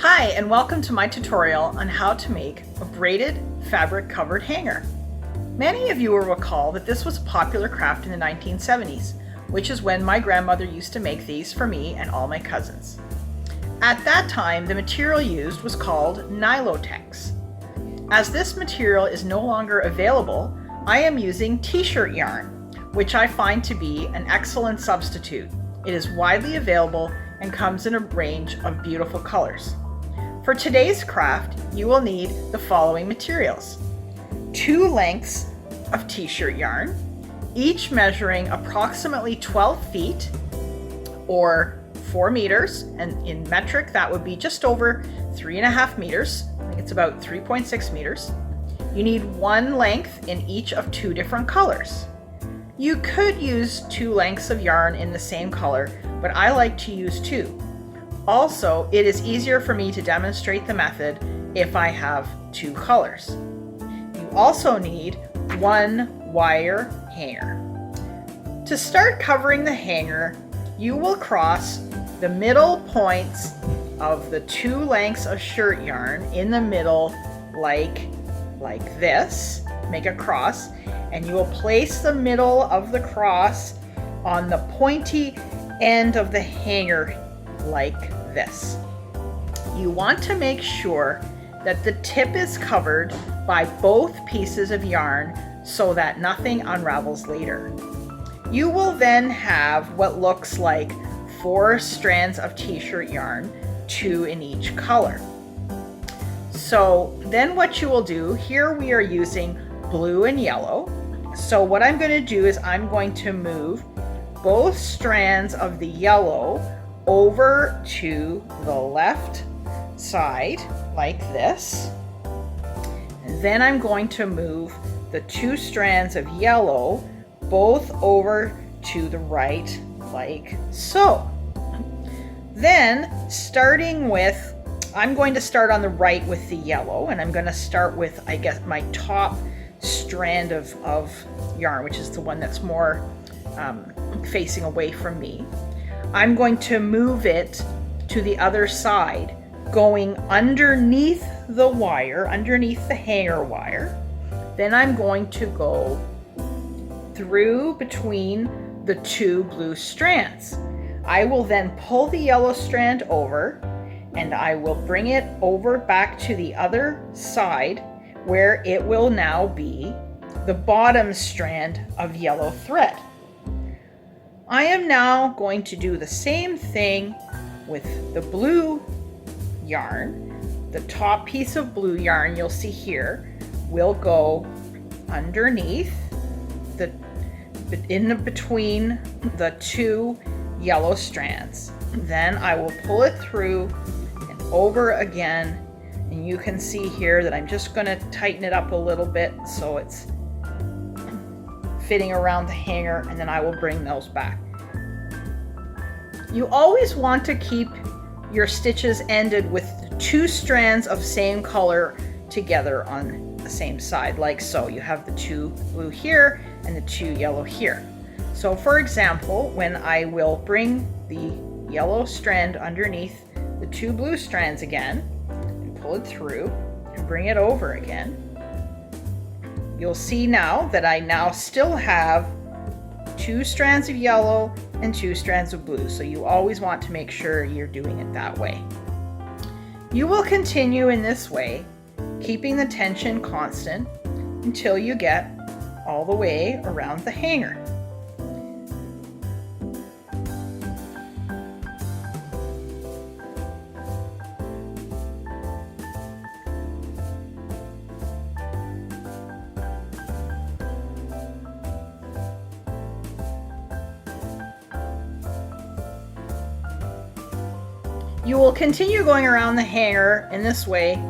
Hi, and welcome to my tutorial on how to make a braided fabric covered hanger. Many of you will recall that this was a popular craft in the 1970s, which is when my grandmother used to make these for me and all my cousins. At that time, the material used was called Nylotex. As this material is no longer available, I am using t-shirt yarn, which I find to be an excellent substitute. It is widely available and comes in a range of beautiful colors. For today's craft, you will need the following materials: 2 lengths of t-shirt yarn, each measuring approximately 12 feet or 4 meters, and in metric that would be just over 3.5 meters. I think it's about 3.6 meters. You need 1 length in each of 2 different colors. You could use 2 lengths of yarn in the same color, but I like to use 2. Also, it is easier for me to demonstrate the method if I have 2 colors. You also need 1 wire hanger. To start covering the hanger, you will cross the middle points of the 2 lengths of shirt yarn in the middle like this. Make a cross, and you will place the middle of the cross on the pointy end of the hanger like this. You want to make sure that the tip is covered by both pieces of yarn so that nothing unravels later. You will then have what looks like 4 strands of t-shirt yarn, 2 in each color. So then what you will do, here we are using blue and yellow. So what I'm going to do is I'm going to move both strands of the yellow over to the left side like this. And then I'm going to move the 2 strands of yellow both over to the right like so. Then I'm going to start on the right with the yellow, and I'm going to start with, I guess, my top strand of yarn, which is the one that's more facing away from me. I'm going to move it to the other side, going underneath the wire, underneath the hanger wire. Then I'm going to go through between the 2 blue strands. I will then pull the yellow strand over, and I will bring it over back to the other side where it will now be the bottom strand of yellow thread. I am now going to do the same thing with the blue yarn. The top piece of blue yarn you'll see here will go underneath between the 2 yellow strands. Then I will pull it through and over again, and you can see here that I'm just going to tighten it up a little bit so it's fitting around the hanger, and then I will bring those back. You always want to keep your stitches ended with 2 strands of same color together on the same side, like so. You have the 2 blue here and the 2 yellow here. So for example, when I will bring the yellow strand underneath the 2 blue strands again and pull it through and bring it over again, you'll see now that I now still have 2 strands of yellow and 2 strands of blue. So you always want to make sure you're doing it that way. You will continue in this way, keeping the tension constant until you get all the way around the hanger. You will continue going around the hanger in this way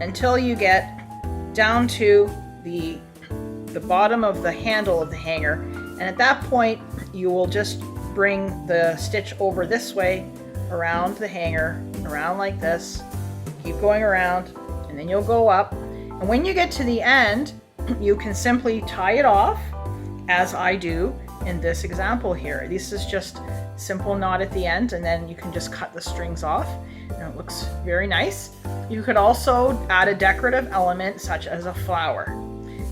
until you get down to the bottom of the handle of the hanger, and at that point you will just bring the stitch over this way around the hanger, around like this, keep going around, and then you'll go up, and when you get to the end you can simply tie it off as I do in this example here. This is just simple knot at the end, and then you can just cut the strings off, and it looks very nice. You could also add a decorative element such as a flower.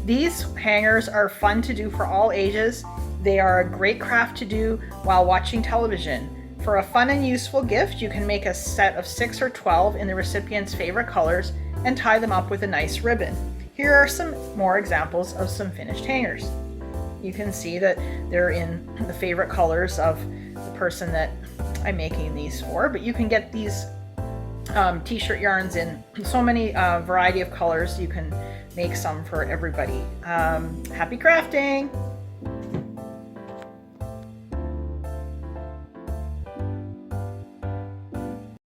These hangers are fun to do for all ages. They are a great craft to do while watching television. For a fun and useful gift, you can make a set of 6 or 12 in the recipient's favorite colors and tie them up with a nice ribbon. Here are some more examples of some finished hangers. You can see that they're in the favorite colors of the person that I'm making these for, but you can get these t-shirt yarns in so many variety of colors. You can make some for everybody. Happy crafting!